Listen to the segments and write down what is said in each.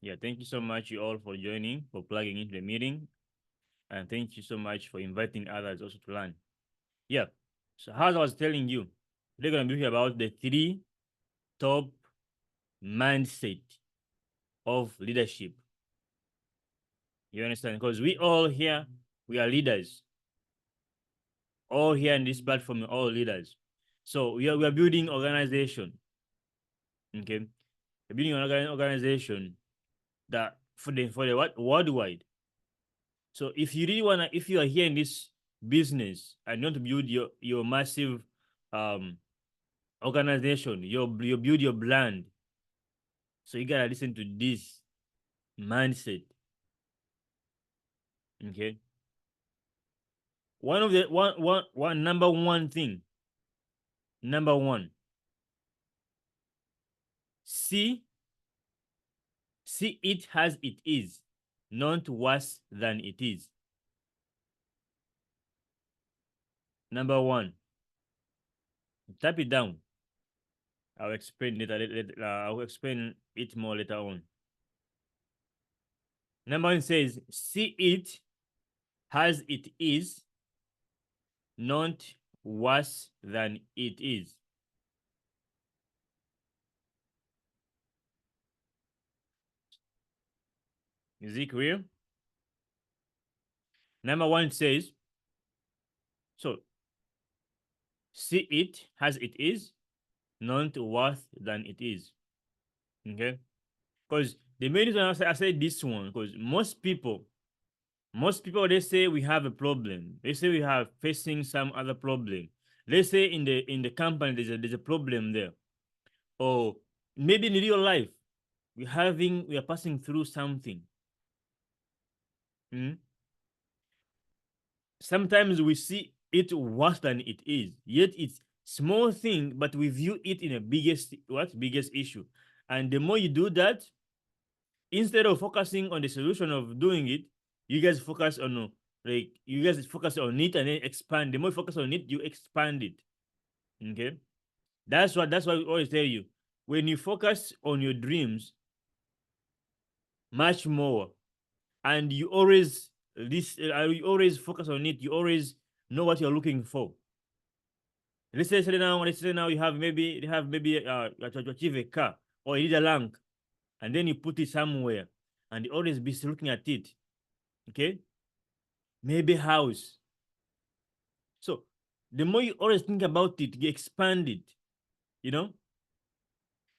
Yeah, thank you so much, you all, for joining, for plugging into the meeting, and thank you so much for inviting others also to learn. Yeah. So, as I was telling you, we're going to be about the three top mindset of leadership. You understand? Because we all here, we are leaders. All here in this platform, we're all leaders. So we are building organization. Okay, we're building an organization that for the what worldwide. So if you really wanna, if you are here in this business and you want to build your massive um organization, you build your brand. So you gotta listen to this mindset. Okay, one of the one number one thing. Number one, see see it as it is, not worse than it is. Number one, type it down. I'll explain it. I'll explain it more later on. Number one says, see it as it is, not worse than it is. Is it clear? Number one says, so see it as it is, not worse than it is. Okay? Because the main reason I say this one, because most people they say we have a problem. They say we have facing some other problem. They say in the company there's a problem there. Or maybe in real life, we are passing through something. Mm? Sometimes we see it worse than it is. Yet it's small thing, but we view it in a biggest issue. And the more you do that, instead of focusing on the solution of doing it, you guys focus on you guys focus on it and then expand. The more you focus on it, you expand it. Okay, that's why we always tell you, when you focus on your dreams much more, and you always focus on it, you always know what you're looking for. Let's say now you have maybe to achieve a car or you need a rank, and then you put it somewhere, and you always be looking at it. Okay, maybe house. So the more you always think about it, you expand it. You know,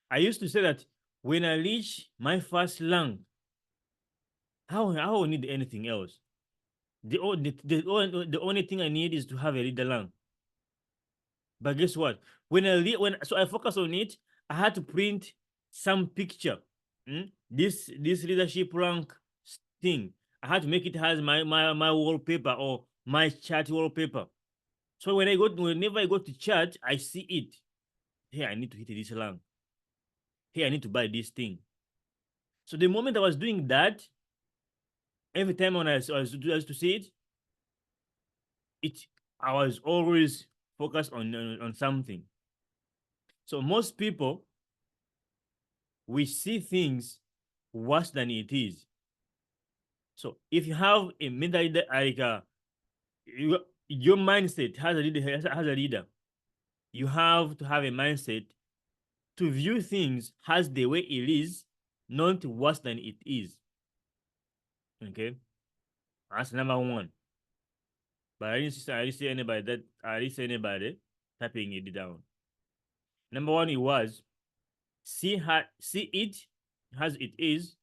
I used to say that when I reach my first rank, how I will need anything else. The only thing I need is to have a leader rank. But guess what? When I focus on it, I had to print some picture. This leadership rank thing. I had to make it as my wallpaper or my chat wallpaper. So whenever I go to church, I see it. Hey, I need to hit this rank. Hey, I need to buy this thing. So the moment I was doing that, every time when I used to see it, it I was always focused on something. So most people, we see things worse than it is. So if you have a mentality like your mindset has a leader, you have to have a mindset to view things as the way it is, not worse than it is. Okay, that's number one. But I didn't see anybody typing it down. Number one, it was see it as it is,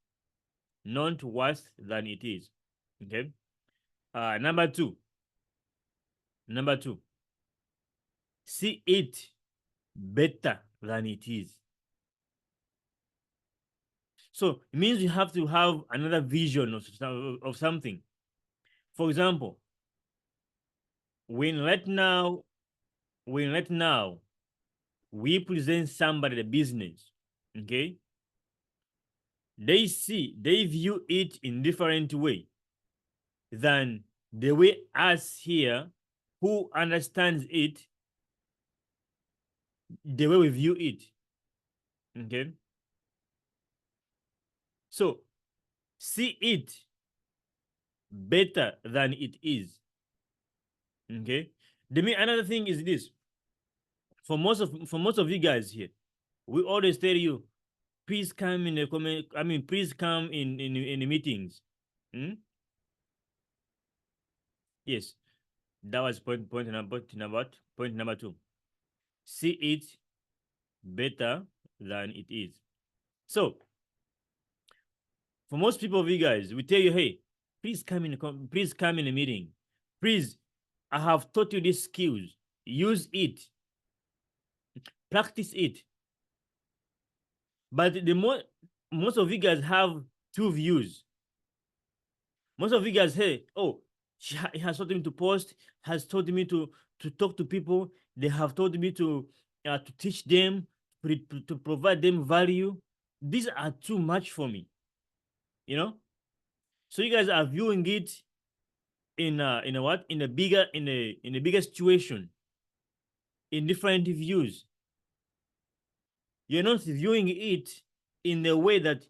not worse than it is. Okay. Number two. Number two. See it better than it is. So it means you have to have another vision of something. For example, when right now, when right now we present somebody the business, okay, they view it in different way than the way us here who understands it, the way we view it. Okay. So see it better than it is. Okay. Another thing is this: for most of you guys here, we always tell you, please come in the comment. I mean, please come in the meetings. Hmm? Yes, that was point number two. See it better than it is. So for most people of you guys, we tell you, hey, please come in a meeting. Please, I have taught you these skills. Use it, practice it. But most of you guys have two views. Most of you guys say, oh, he has taught me to post, has taught me to talk to people. They have taught me to teach them, to provide them value. These are too much for me, you know. So you guys are viewing it in a what in a bigger situation, in different views. You're not viewing it in a way that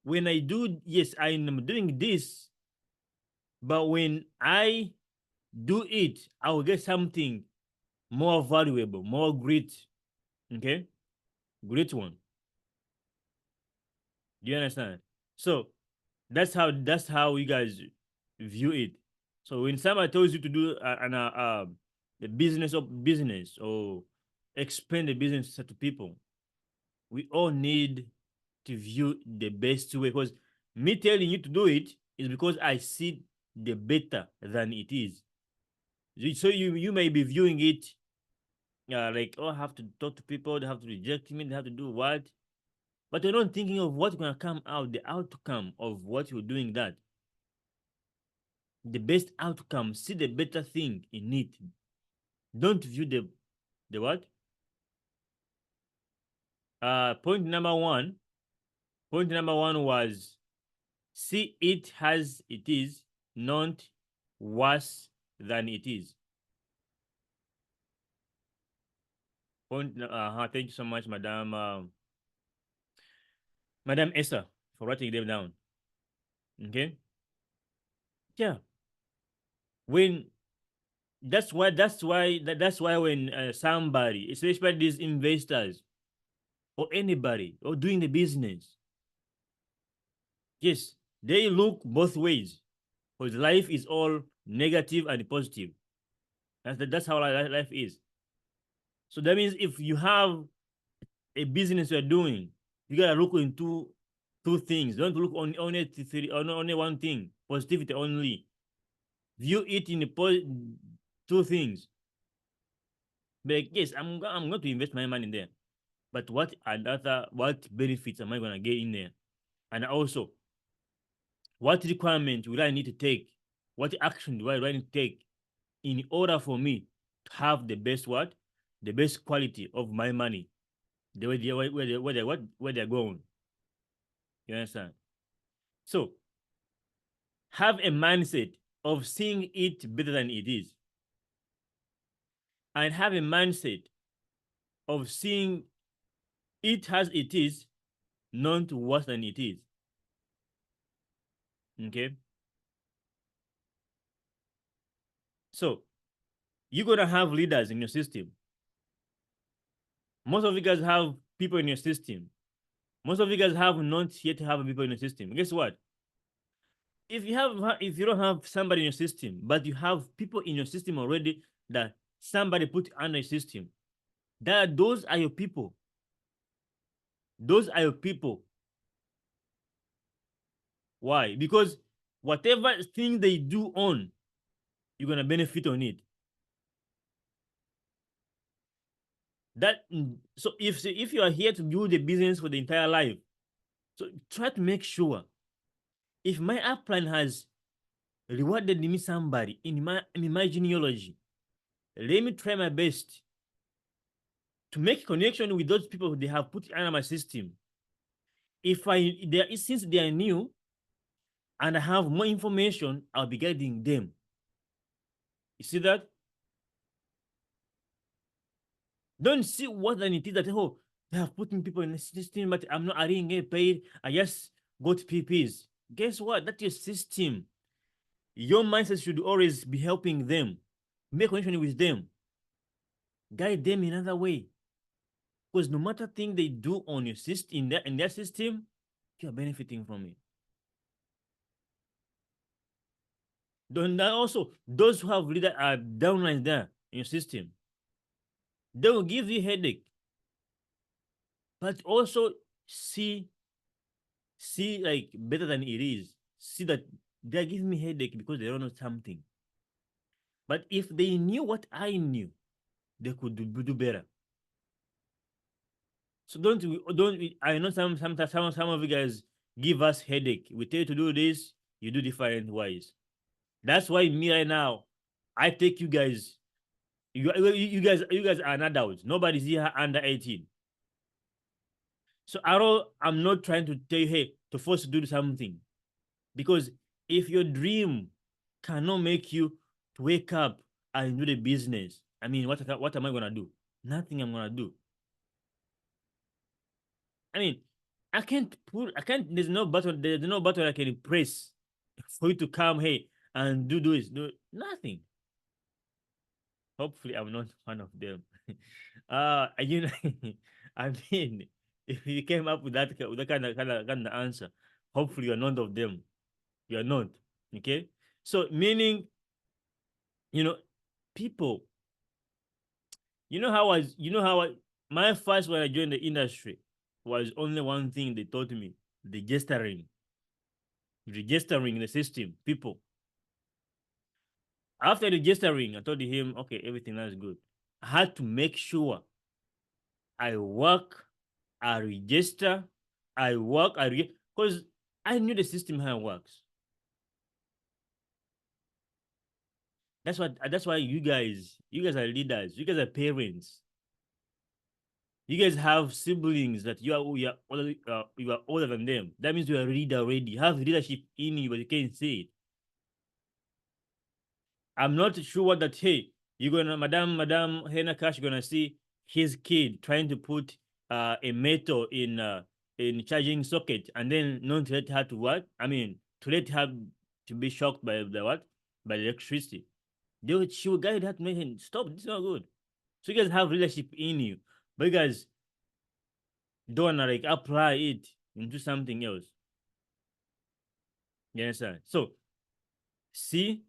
when I do, yes, I am doing this, but when I do it, I will get something more valuable, more great. Okay, great one. Do you understand? So that's how you guys view it. So when somebody tells you to do the business of business or explain the business to people, we all need to view the best way, because me telling you to do it is because I see the better than it is. So you may be viewing it like, oh, I have to talk to people, they have to reject me, they have to do what, but you're not thinking of what's gonna come out, the outcome of what you're doing. That the best outcome, see the better thing in it. Don't view the what? Point number one. Point number one was see it as it is, not worse than it is. Thank you so much, Madam Esther, for writing them down. Okay. Yeah. When that's why when somebody, especially these investors or anybody or doing the business, yes, they look both ways, because life is all negative and positive. That's how life is. So that means if you have a business you're doing, you gotta look into two things. Don't look on only three, on only one thing. Positivity only. View it in two things. But yes, I'm going to invest my money in there. But what benefits am I gonna get in there? And also, what requirement will I need to take? What action do I need to take in order for me to have the best what? The best quality of my money. The way where they're going. You understand? So have a mindset of seeing it better than it is. And have a mindset of seeing it as it is, not worse than it is. Okay. So you're gonna have leaders in your system. Most of you guys have people in your system. Most of you guys have not yet have people in your system. Guess what? If you don't have somebody in your system, but you have people in your system already that somebody put under your system, those are your people. Those are your people. Why? Because whatever thing they do on, you're gonna benefit on it. So if you are here to build a business for the entire life, so try to make sure if my upline has rewarded me somebody in my genealogy, let me try my best to make connection with those people they have put under my system. If since they are new and I have more information, I'll be guiding them. You see that? Don't see what than it is that, oh, they have put in people in the system, but I'm not, I didn't get paid. I just got PPs. Guess what? That's your system. Your mindset should always be helping them, make connection with them, guide them in another way. Because no matter thing they do on your system, in their system, you are benefiting from it. Then also those who have leader are downlines there in your system, they will give you headache. But also see like better than it is. See that they're giving me headache because they don't know something. But if they knew what I knew, they could do better. So I know some of you guys give us headache. We tell you to do this, you do different ways. That's why me right now, I take you guys. You guys are an adult. Nobody's here under 18. So I'm not trying to tell you, hey, to force you to do something. Because if your dream cannot make you to wake up and do the business, I mean, what am I gonna do? Nothing I'm gonna do. I mean, I can't, there's no button I can press for you to come, hey, and do this, do nothing. Hopefully, I'm not one of them. You know, I mean, if you came up with that kind of answer, hopefully you're none of them. You're not. Okay. So meaning, you know, people, my first when I joined the industry was only one thing they taught me: registering the system. People. After registering, I told him, okay, everything is good. I had to make sure I work, I register, because I knew the system how it works. That's why you guys are leaders, you guys are parents, you guys have siblings that you are older than them. That means you are a leader already. You have leadership in you, but you can't say it. I'm not sure that, hey, you're gonna Madam Hena Cash gonna see his kid trying to put a metal in charging socket and then not to let her to what? I mean, to let her to be shocked by the what? By the electricity. She will guide her to make him stop. This is not good. So you guys have leadership in you, but you guys don't wanna like apply it into something else. You understand? So see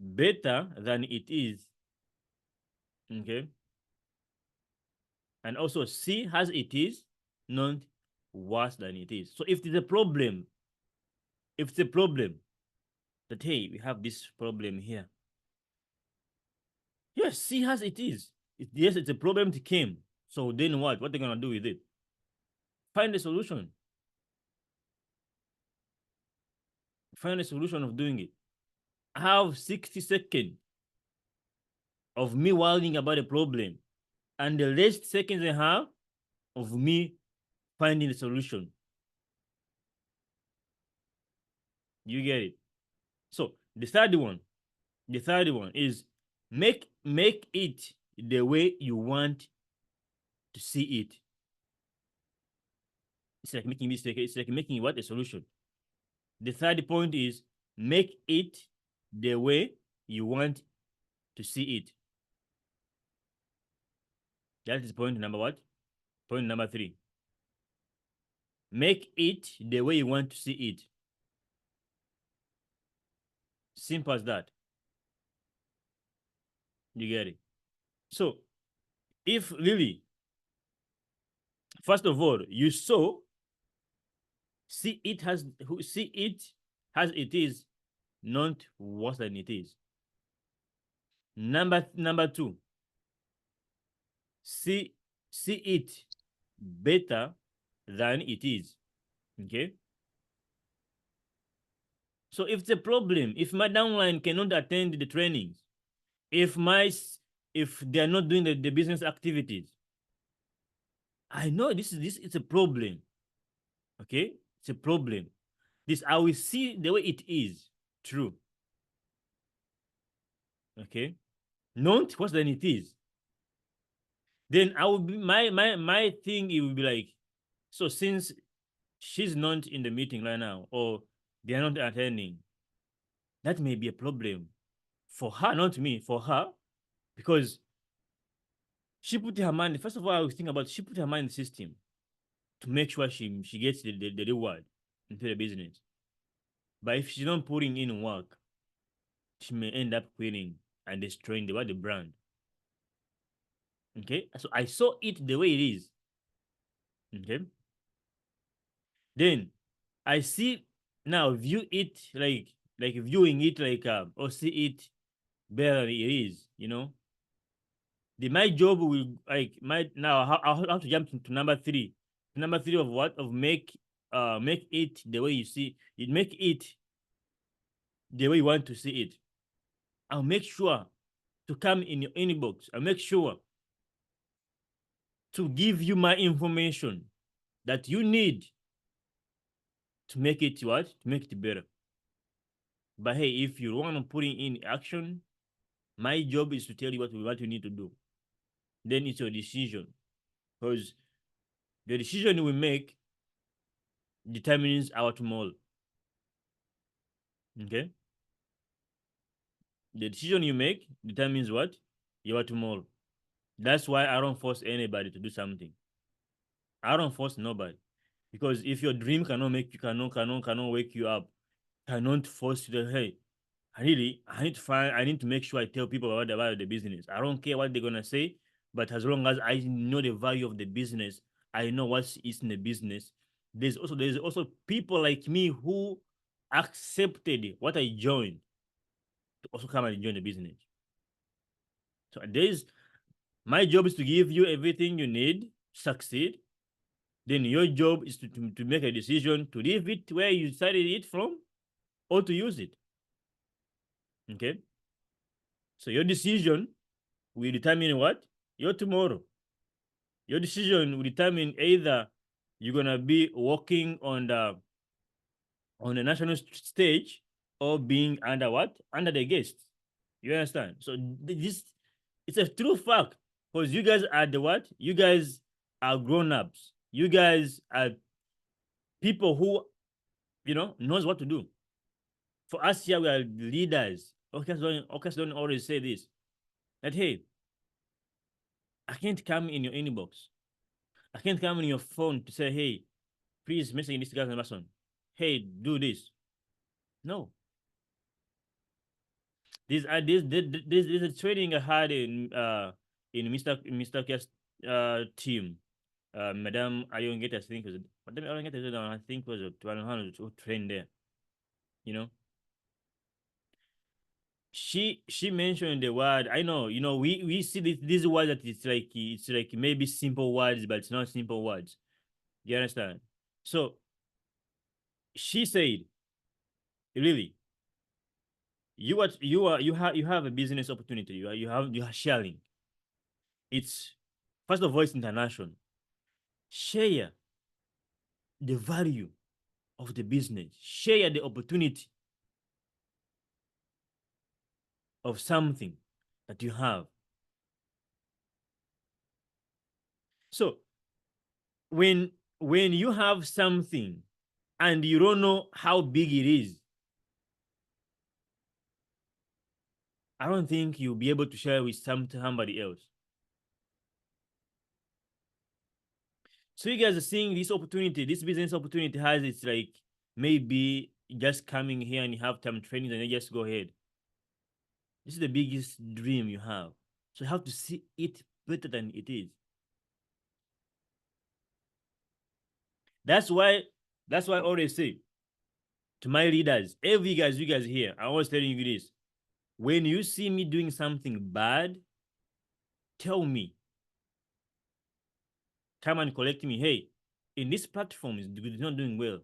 better than it is. Okay. And also see as it is, not worse than it is. So if it's a problem that, hey, we have this problem here, yes, see as it is. Yes, it's a problem to came. So then what? What are they gonna do with it? Find a solution. Find a solution of doing it. I have 60 seconds of me worrying about a problem, and the last seconds I have of me finding a solution. You get it? So the third one is make it the way you want to see it. It's like making mistake. It's like making what? A solution. The third point is make it the way you want to see it. That is point number what? Point number 3. Make it the way you want to see it. Simple as that. You get it? So, if really, first of all, you saw, see it as it is, not worse than it is. Number 2, see it better than it is. Okay. So if it's a problem, if my downline cannot attend the trainings, if they are not doing the business activities, I know this it's a problem. Okay, it's a problem. This I will see the way it is. True. Okay, not worse than it is. Then I will be my thing. It will be like, so since she's not in the meeting right now, or they are not attending. That may be a problem for her, not me, for her, because she put her mind. First of all, I was thinking about she put her mind in the system to make sure she gets the reward into the business. But if she's not putting in work, she may end up quitting and destroying the brand. Okay, so I saw it the way it is. Okay, then I see now view it like viewing it like or see it better than it is. The my job will like my now I'll have to jump to number three. Number three of what of make it the way you see it, make it the way you want to see it. I'll make sure to come in your inbox. I'll make sure to give you my information that you need to make it what? To make it better. But hey, if you want to put it in action, my job is to tell you what you need to do. Then it's your decision. Because the decision we make determines our tomorrow. Okay? The decision you make determines what? Your tomorrow. That's why I don't force anybody to do something. I don't force nobody. Because if your dream cannot make you cannot wake you up, cannot force you to hey, I need to make sure I tell people about the business. I don't care what they're gonna say, but as long as I know the value of the business, I know what is in the business. There's also people like me who accepted what I joined to also come and join the business. So there's my job is to give you everything you need to succeed. Then your job is to make a decision to leave it where you started it from or to use it. Okay? So your decision will determine what? Your tomorrow. Your decision will determine either you're gonna be walking on the national stage or being under what? Under the guests. You understand? So this it's a true fact because you guys are the what? You guys are grown ups. You guys are people who knows what to do. For us here, we are leaders. Orchestra don't always say this. That hey, I can't come in your inbox. I can't come in your phone to say, hey, please message this guy's person. Hey, do this. No. This is a training I had in Mr. K's team. Madam Ayonget, I think was Madam Ayonget, I think was a 1200 who trained there. You know, she mentioned the word. I know, we see this word that it's like maybe simple words, but it's not simple words. You understand? So she said, really, you have a business opportunity. You are sharing. It's first of all, it's international. Share the value of the business. Share the opportunity of something that you have. So when you have something and you don't know how big it is, I don't think you'll be able to share with somebody else. So you guys are seeing this opportunity, this business opportunity has it's like maybe just coming here and you have time training and you just go ahead. This is the biggest dream you have. So you have to see it better than it is. That's why I always say to my leaders, you guys here, I always telling you this. When you see me doing something bad, tell me. Come and collect me. Hey, in this platform is not doing well.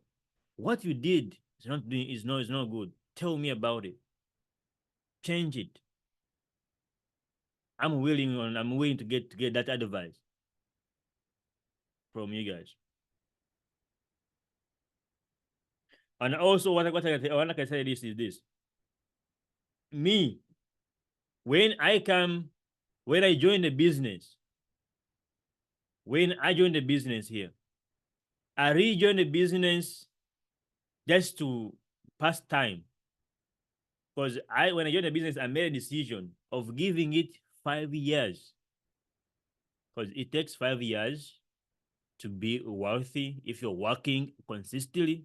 What you did is not good. Tell me about it. Change it. I'm willing to get that advice from you guys. And also what I can say this is this. Me, when I come, when I join the business, here, I rejoin the business just to past time. Because when I joined the business, I made a decision of giving it 5 years. Because it takes 5 years to be wealthy if you're working consistently.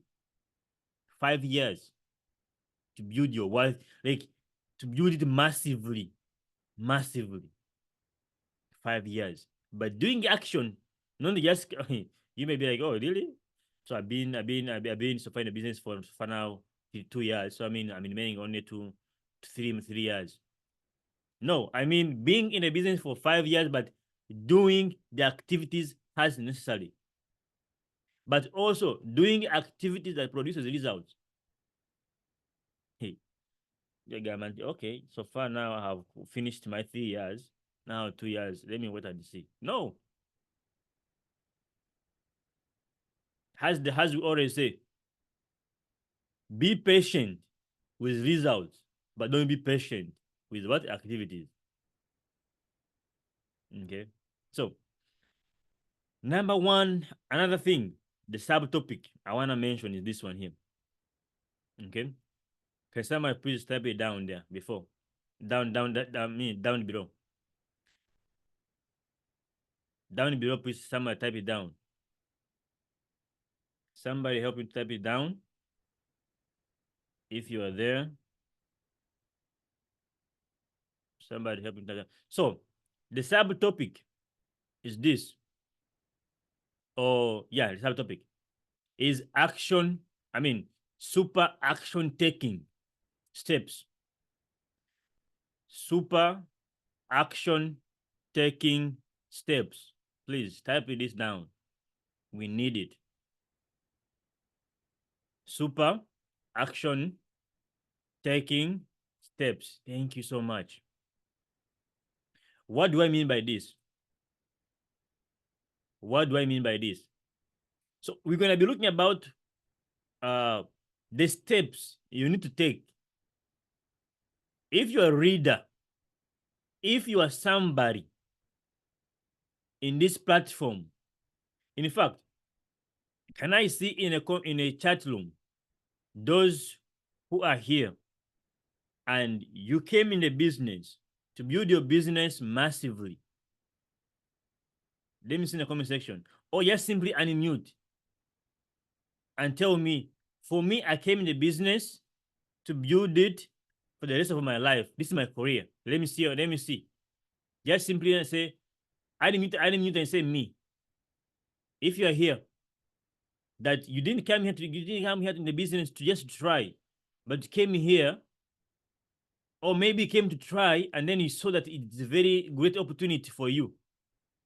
5 years to build your wealth, like to build it massively, massively. 5 years. But doing action, not just you may be like, oh, really? So I've been so far in the business for now 2 years. So I'm remaining only 3 years. No, I mean being in a business for 5 years, but doing the activities as necessary. But also doing activities that produces results. Hey, the government, okay, so far now I have finished my 3 years. Now 2 years. Let me wait and see. No. As we always say, be patient with results, but don't be patient with what activities. Okay. So number one, another thing, the subtopic I want to mention is this one here. Okay. Can somebody please type it down there before? Down below. Down below, please somebody type it down. Somebody help me type it down. If you are there, somebody help me type it down. So the subtopic is this. Oh, yeah, the subtopic is action. Super action taking steps. Super action taking steps. Please type this down. We need it. Super action taking steps. Thank you so much. What do I mean by this? What do I mean by this? So we're going to be looking about the steps you need to take. If you're a reader, if you are somebody in this platform, in fact, can I see in a chat room those who are here and you came in the business to build your business massively? Let me see in the comment section. Or just simply unmute and tell me, for me, I came in the business to build it for the rest of my life. This is my career. Let me see. Just simply say, unmute and say me. If you are here, that you didn't come here in the business to just try, but you came here, or maybe you came to try and then you saw that it's a very great opportunity for you.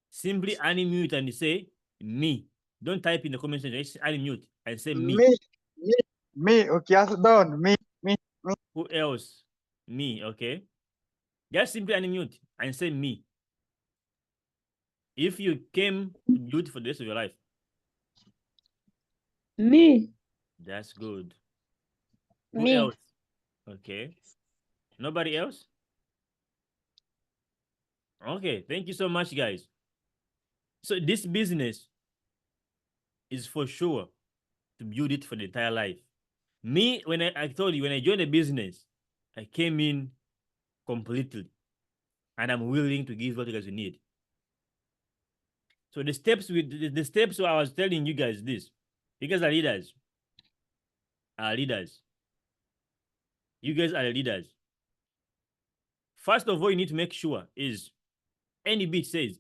Simply unmute and say me. Don't type in the comment section. Just unmute and say me. Me. Okay, done. Me. Who else? Me. Okay. Just simply unmute and say me. If you came to build for the rest of your life. Me. That's good. Who Me. else? Okay. Nobody else? Okay. Thank you so much, guys. So this business is for sure to build it for the entire life. Me, when I told you, when I joined the business, I came in completely and I'm willing to give what you guys need. So the steps I was telling you guys this. You guys are leaders. You guys are leaders. First of all, you need to make sure is any bit says,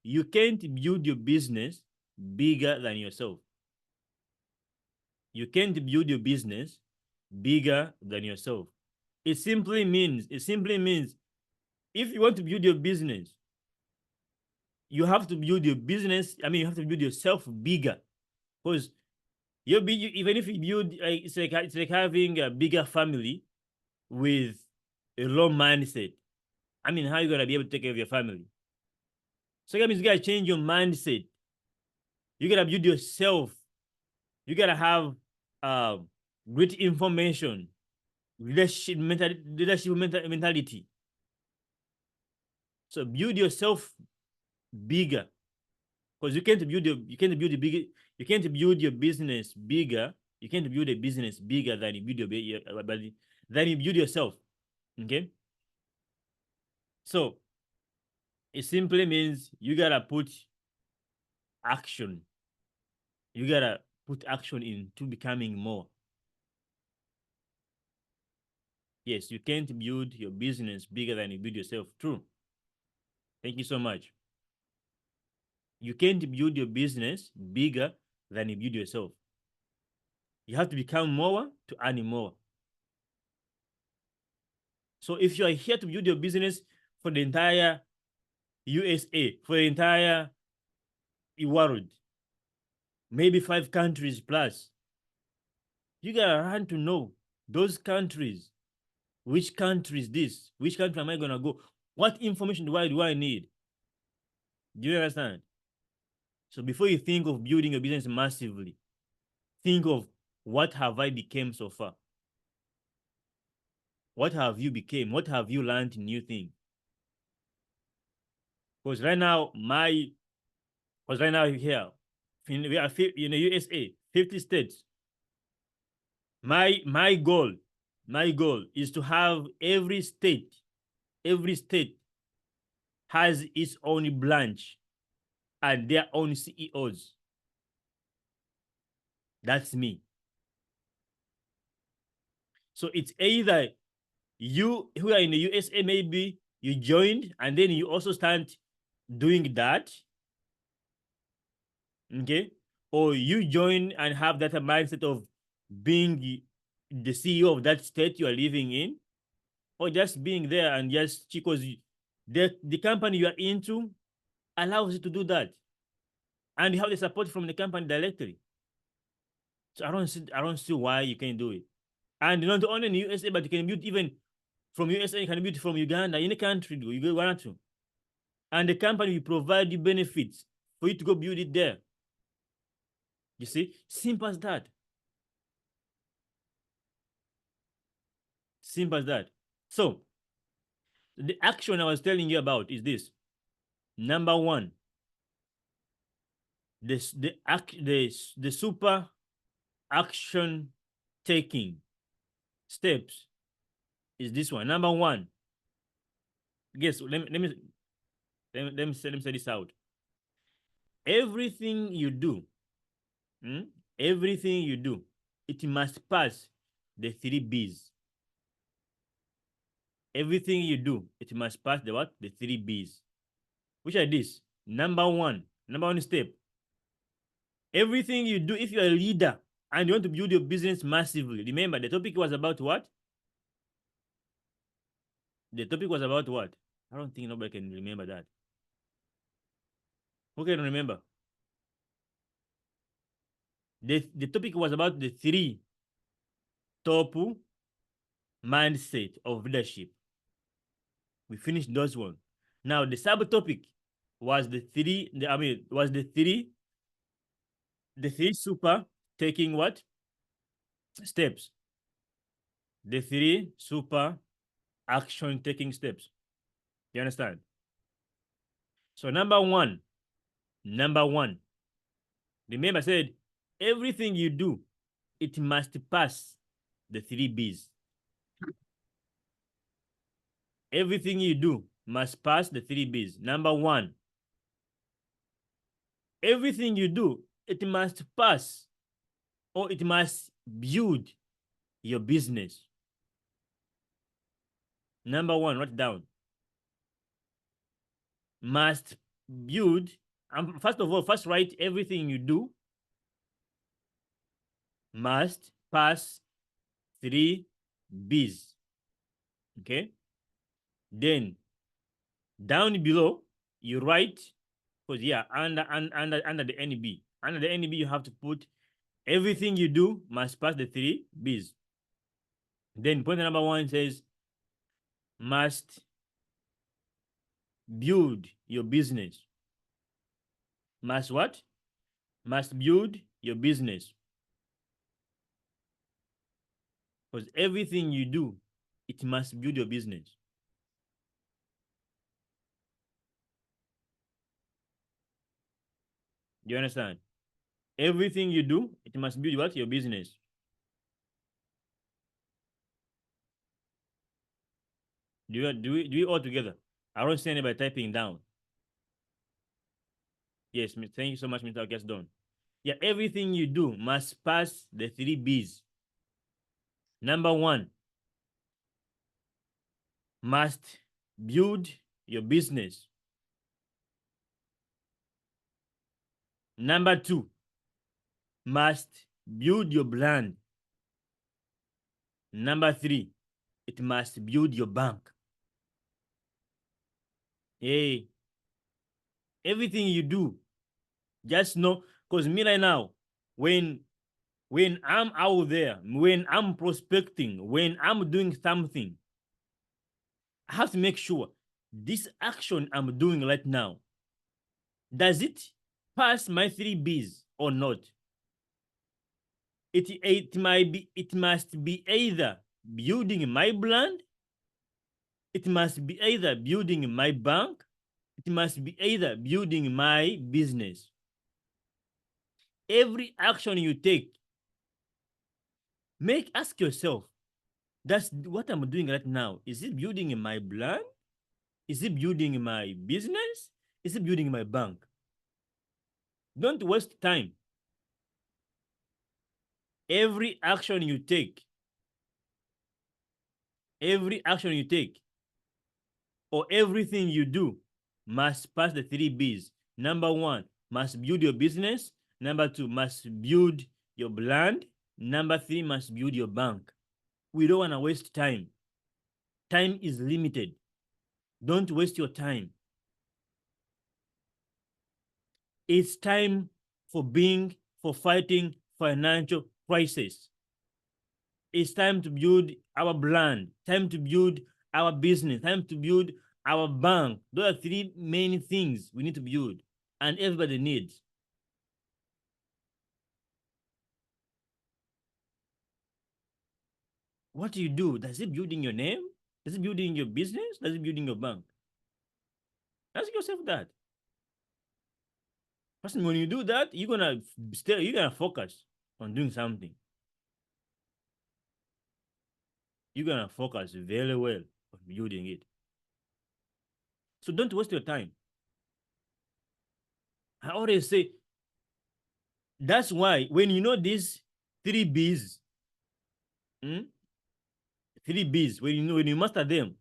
you can't build your business bigger than yourself. You can't build your business bigger than yourself. It simply means if you want to build your business, you have to build your business. You have to build yourself bigger, because even if you build, it's like having a bigger family with a low mindset. How are you gonna be able to take care of your family? So that means you gotta change your mindset. You gotta build yourself. You gotta have great information, leadership mentality. So build yourself bigger, because you can't build your business bigger You can't build a business bigger than you build yourself. Okay. So it simply means you gotta put action. You gotta put action into becoming more. Yes, you can't build your business bigger than you build yourself. True. Thank you so much. You can't build your business bigger than you build yourself. You have to become more to earn more. So if you are here to build your business for the entire USA, for the entire world, maybe 5 countries plus, you gotta learn to know those countries. Which country is this? Which country am I gonna go? What information do I need? Do you understand? So before you think of building a business massively, think of what have I become so far? What have you become? What have you learned new thing? Because right now, here, we are in the USA, 50 states. My goal is to have every state has its own branch and their own CEOs. That's me. So it's either you who are in the USA, maybe you joined and then you also start doing that, okay? Or you join and have that mindset of being the CEO of that state you are living in, or just being there and just because the company you are into allows you to do that, and you have the support from the company directly. So I don't see why you can't do it. And not only in the USA, but you can build even from USA, you can build from Uganda, any country you want to. And the company will provide you benefits for you to go build it there. You see? Simple as that. Simple as that. So the action I was telling you about is this. Number one, the super action taking steps is this one. Number one, guess let me say this out. Everything you do, hmm, everything you do, it must pass the 3 B's. Everything you do, it must pass the what? The 3 B's. Which are this? Number one step. Everything you do, if you're a leader and you want to build your business massively, remember the topic was about what? The topic was about what? I don't think nobody can remember that. Who can remember? The topic was about the 3 top mindset of leadership. We finished those one. Now the subtopic was the three super taking what? Steps. The 3 super action taking steps. You understand? So number one, remember I said everything you do, it must pass the 3 B's. Everything you do must pass the 3 B's. Number one, everything you do, it must pass or it must build your business. Number one, write down. Must build. First of all, first write everything you do must pass 3 B's. Okay. Then down below, you write, because under the NB. Under the NB, you have to put everything you do must pass the 3 B's. Then point number one says must build your business. Must what? Must build your business. Because everything you do, it must build your business. Do you understand? Everything you do, it must build what? Your business. Do it all together? I don't see anybody typing down. Yes, thank you so much, Mr. Gets done. Yeah, everything you do must pass the 3 B's. Number one, must build your business. Number two, must build your brand. Number three, it must build your bank. Hey, everything you do, just know, because me right now, when I'm out there, when I'm prospecting, when I'm doing something, I have to make sure this action I'm doing right now, does it pass my 3 B's or not? It must be either building my brand, it must be either building my bank, it must be either building my business. Every action you take, ask yourself, that's what I'm doing right now. Is it building my brand? Is it building my business? Is it building my bank? Don't waste time. Every action you take, every action you take, or everything you do must pass the 3 B's. Number one, must build your business. Number two, must build your brand. Number three, must build your bank. We don't want to waste time. Time is limited. Don't waste your time. It's time for fighting financial crisis. It's time to build our brand, time to build our business, time to build our bank. Those are three main things we need to build, and everybody needs. What do you do? Does it building your name? Does it building your business? Does it building your bank? Ask yourself that. First, when you do that, you're gonna focus on doing something. You're gonna focus very well on building it. So don't waste your time. I always say that's why when you know these 3 B's, 3 B's, when you master them,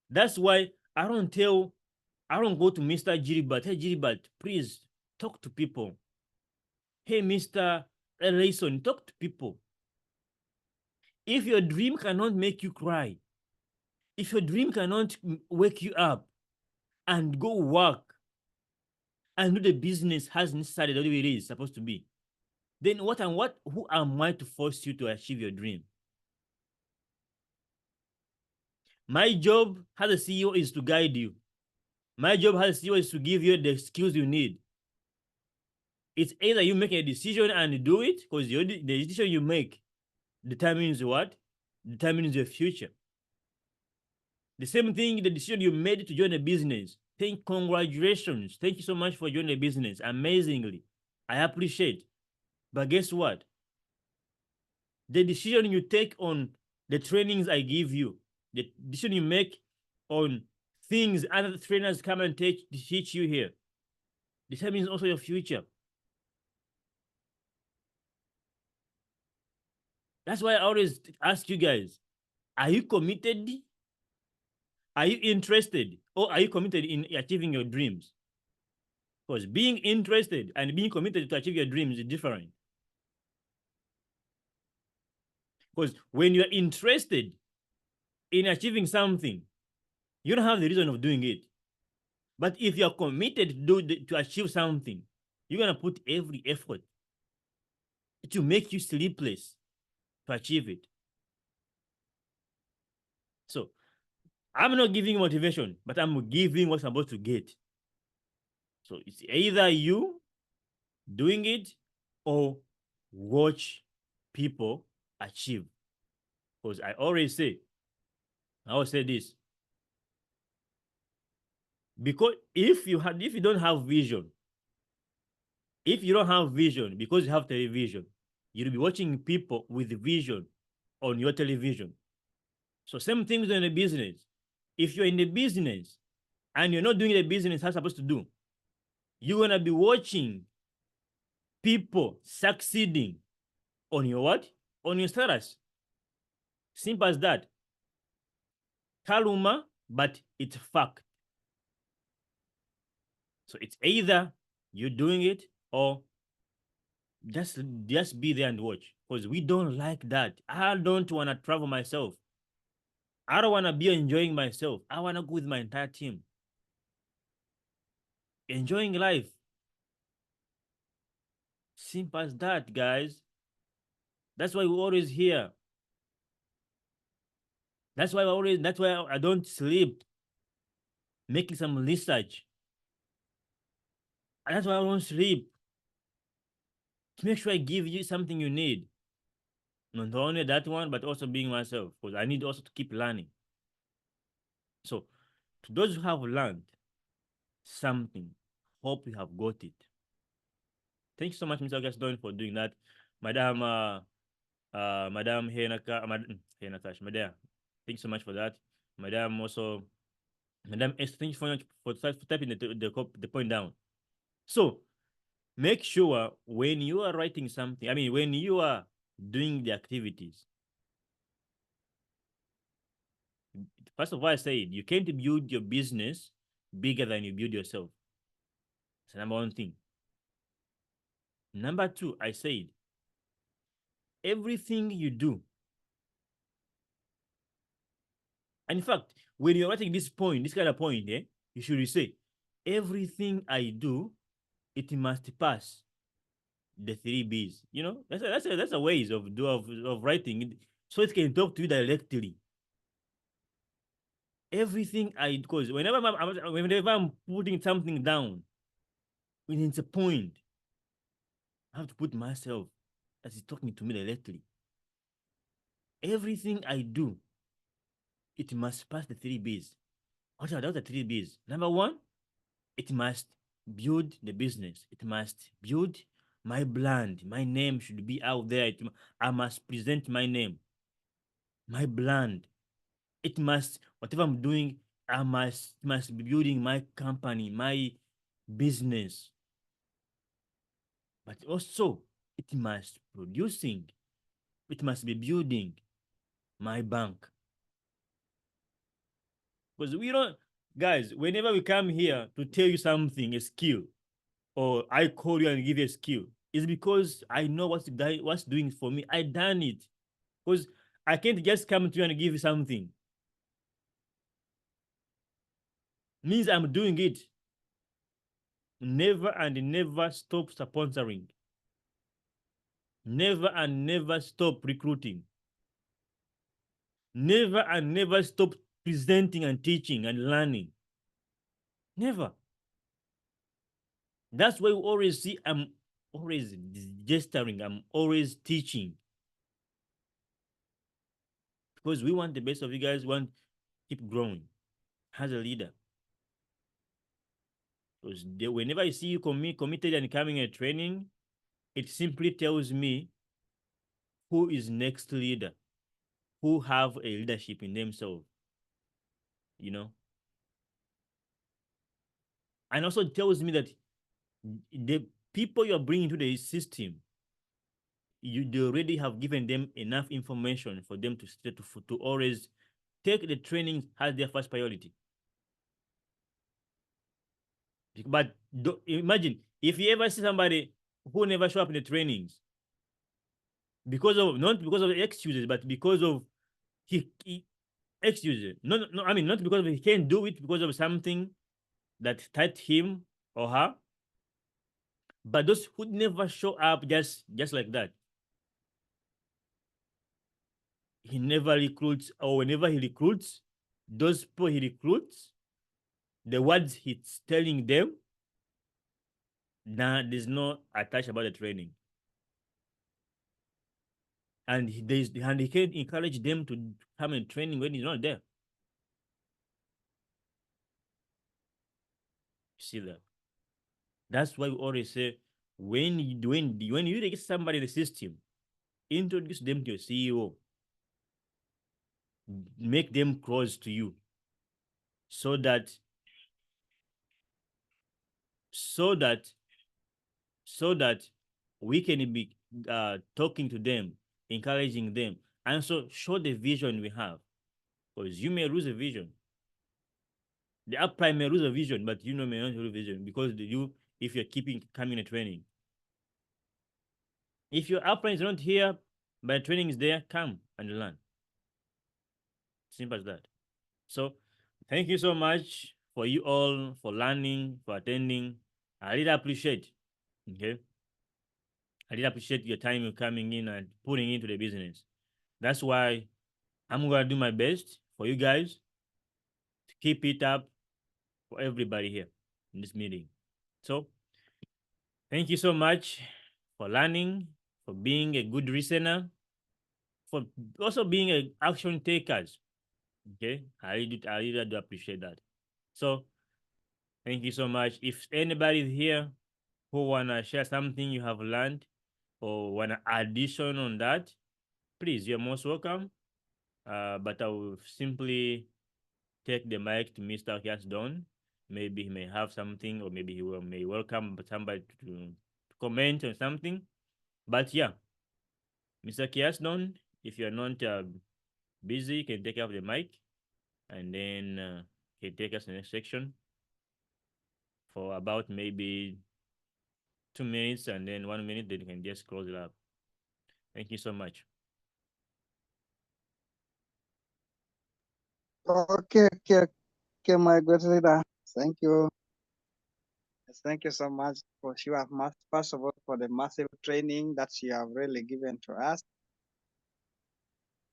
that's why I don't go to Mr. Gilbert. Hey Gilbert, please talk to people. Hey Mr. Ellison, talk to people. If your dream cannot make you cry, if your dream cannot wake you up and go work and do the business hasn't started the way it is supposed to be, then who am I to force you to achieve your dream? My job as a CEO is to guide you. My job as a CEO is to give you the skills you need. It's either you make a decision and do it, because the decision you make determines what? Determines your future. The same thing, the decision you made to join a business. Congratulations. Thank you so much for joining the business. Amazingly. I appreciate. But guess what? The decision you take on the trainings I give you, the decision you make on things other trainers come and teach you here, determines also your future. That's why I always ask you guys, are you committed? Are you interested? Or are you committed in achieving your dreams? Because being interested and being committed to achieve your dreams is different. Because when you're interested in achieving something, you don't have the reason of doing it. But if you're committed to achieve something, you're going to put every effort to make you sleepless to achieve it. So I'm not giving motivation, but I'm giving what I'm about to get. So it's either you doing it or watch people achieve. Because I always say this. Because if you don't have vision, if you don't have vision because you have television, you'll be watching people with vision on your television. So same things in a business. if you're in the business and you're not doing the business how you're supposed to do, you're gonna be watching people succeeding on your what? On your status. Simple as that. Kaluma, but it's fact. So it's either you're doing it or just be there and watch. Because we don't like that. I don't want to travel myself. I don't want to be enjoying myself. I want to go with my entire team. Enjoying life. Simple as that, guys. That's why we're always here. That's why I don't sleep making some research. And that's why I don't sleep. To make sure I give you something you need. Not only that one, but also being myself. Because I need also to keep learning. So to those who have learned something, hope you have got it. Thank you so much, Mr. Gaston, for doing that. Madam Madam Henaka Henakash, Madam. Thank you so much for that. Madam also Madam S, thank you for typing the point down. So make sure when you are writing something, I mean when you are doing the activities, first of all, I said you can't build your business bigger than you build yourself. It's the number one thing. Number two, I said everything you do. And in fact, when you're writing this point, this kind of point, you should say, everything I do, it must pass the 3 Bs. You know, that's a ways of writing it, so it can talk to you directly. Everything I, because whenever I'm putting something down, when it's a point, I have to put myself as it's talking to me directly. Everything I do, it must pass the 3 Bs. What are the 3 Bs? Number one, it must build the business. It must build my brand. My name should be out there. I must present my name, my brand. It must, whatever I'm doing, I must be building my company, my business. But also, it must producing. It must be building my bank. Because we don't, guys, whenever we come here to tell you something, a skill, or I call you and give you a skill, it's because I know what's doing for me. I done it. Because I can't just come to you and give you something. Means I'm doing it. Never and never stop sponsoring. Never and never stop recruiting. Never and never stop presenting and teaching and learning. Never. That's why we always see I'm always gesturing, I'm always teaching. Because we want the best of you guys, want to keep growing as a leader. Because whenever I see you committed and coming a training, it simply tells me who is next leader, who have a leadership in themselves, you know. And also it tells me that the people you're bringing to the system, they already have given them enough information for them to always take the training as their first priority. But imagine if you ever see somebody who never show up in the trainings because of, not because of excuses, but because of he excuses. No, I mean not because of he can't do it because of something that tied him or her, but those who never show up just like that. He never recruits, or whenever he recruits, those people he recruits, the words he's telling them, nah, there's no attach about the training. And he can't encourage them to come in training when he's not there. You see that? That's why we always say when you get somebody in the system, introduce them to your CEO, make them close to you. so that so that so that we can be talking to them, encouraging them, and so show the vision we have. Because you may lose a vision. The upline may lose a vision, but you know may not lose a vision because you, if you're keeping coming to training. If your upline is not here, but training is there, come and learn. Simple as that. So thank you so much for you all for learning, for attending. I really appreciate. Okay. I really appreciate your time you coming in and putting into the business. That's why I'm gonna do my best for you guys to keep it up for everybody here in this meeting. So thank you so much for learning, for being a good listener, for also being a action takers. Okay, I really do appreciate that. So thank you so much. If anybody here who wanna share something you have learned or wanna addition on that, please, you're most welcome. But I will simply take the mic to Mr. Don. Maybe he may have something, or maybe may welcome somebody to comment on something. But yeah, Mr. Don, if you're not busy, you can take off the mic and then can take us to the next section for about maybe 2 minutes and then 1 minute, then you can just close it up. Thank you so much. Okay, my good leader. Thank you. Thank you so much for sure. First of all, for the massive training that you have really given to us.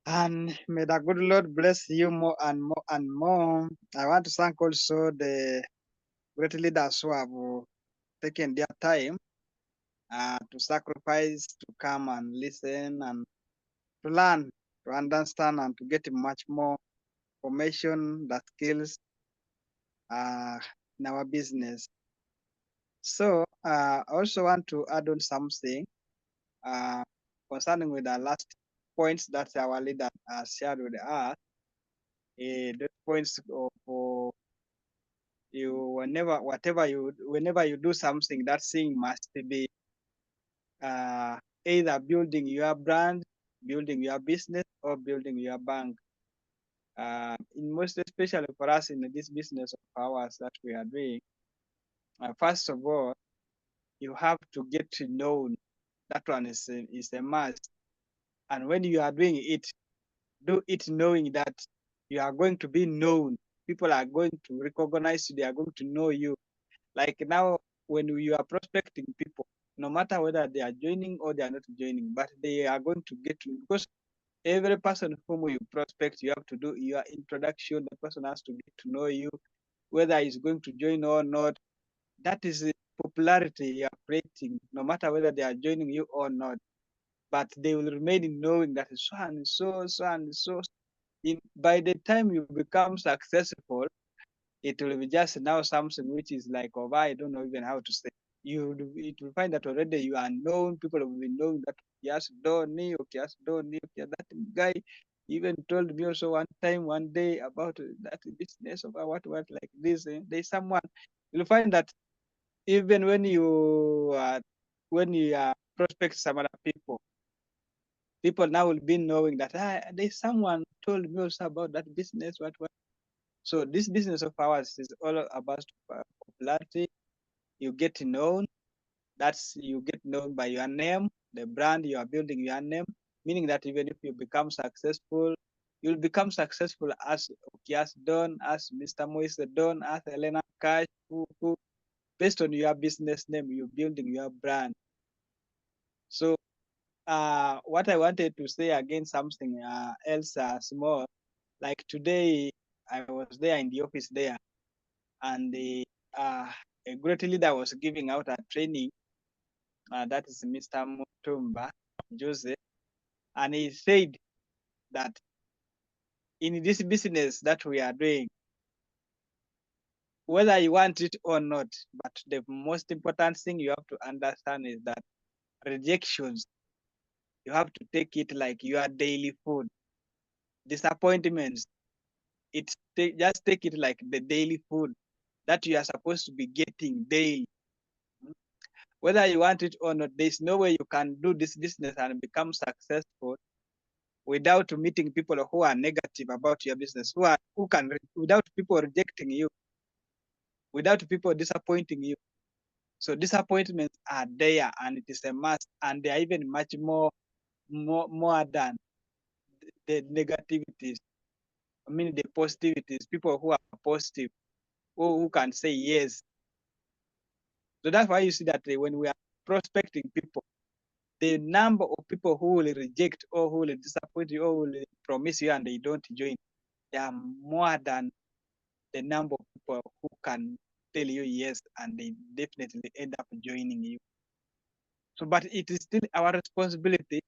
And may the good Lord bless you more and more and more. I want to thank also the great leaders who have taken their time to sacrifice, to come and listen and to learn, to understand, and to get much more information, the skills in our business. So I also want to add on something concerning with the last points that our leader shared with us. The points of you whenever you do something, that thing must be either building your brand, building your business, or building your bank. In most especially for us in this business of ours that we are doing, first of all, you have to get to know. That one is a must. And when you are doing it, do it knowing that you are going to be known. People are going to recognize you. They are going to know you. Like now, when you are prospecting people, no matter whether they are joining or they are not joining, but they are going to get you because every person whom you prospect, you have to do your introduction. The person has to get to know you, whether he's going to join or not. That is the popularity you are creating, no matter whether they are joining you or not. But they will remain in knowing that so and so and so. By the time you become successful, it will be just now something which is like, oh, I don't know even how to say. It will find that already you are known. People will be knowing that yes, Donny, okay, yes, Donny, okay, that guy even told me also one time, one day about that business of what like this. There's someone. You'll find that even when you are prospect some other people now will be knowing that there's someone told me also about that business, what. So this business of ours is all about popularity. You get known. That's you get known by your name, the brand you are building your name, meaning that even if you become successful, you'll become successful as Okias Don, as Mr. Moise Don, as Elena Cash, who based on your business name, you're building your brand. So what I wanted to say again, something else small, like today I was there in the office there, and a great leader was giving out a training. That is Mr. Mutumba Joseph, and he said that in this business that we are doing, whether you want it or not, but the most important thing you have to understand is that rejections, you have to take it like your daily food. Disappointments, just take it like the daily food that you are supposed to be getting daily. Whether you want it or not, there's no way you can do this business and become successful without meeting people who are negative about your business, without people rejecting you, without people disappointing you. So disappointments are there, and it is a must, and they are even much more than the negativities. I mean the positivities. People who are positive, who can say yes. So that's why you see that when we are prospecting people, the number of people who will reject or who will disappoint you or will promise you and they don't join, they are more than the number of people who can tell you yes and they definitely end up joining you. So, but it is still our responsibility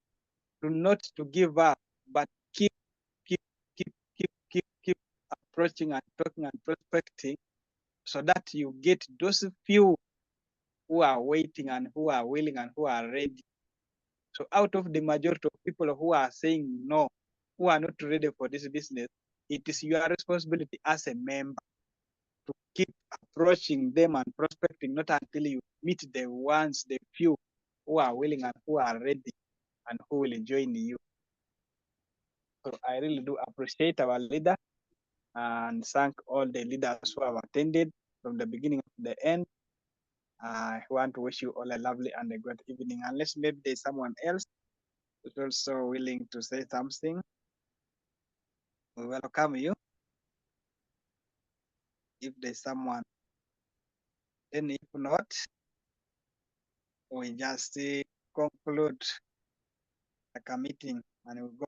to not to give up, but keep, keep, keep approaching and talking and prospecting, so that you get those few who are waiting and who are willing and who are ready. So out of the majority of people who are saying no, who are not ready for this business, it is your responsibility as a member to keep approaching them and prospecting, not until you meet the ones, the few who are willing and who are ready and who will join you. So I really do appreciate our leader and thank all the leaders who have attended from the beginning to the end. I want to wish you all a lovely and a great evening. Unless maybe there's someone else who's also willing to say something, we welcome you. If there's someone, then if not, we just conclude like a meeting and we go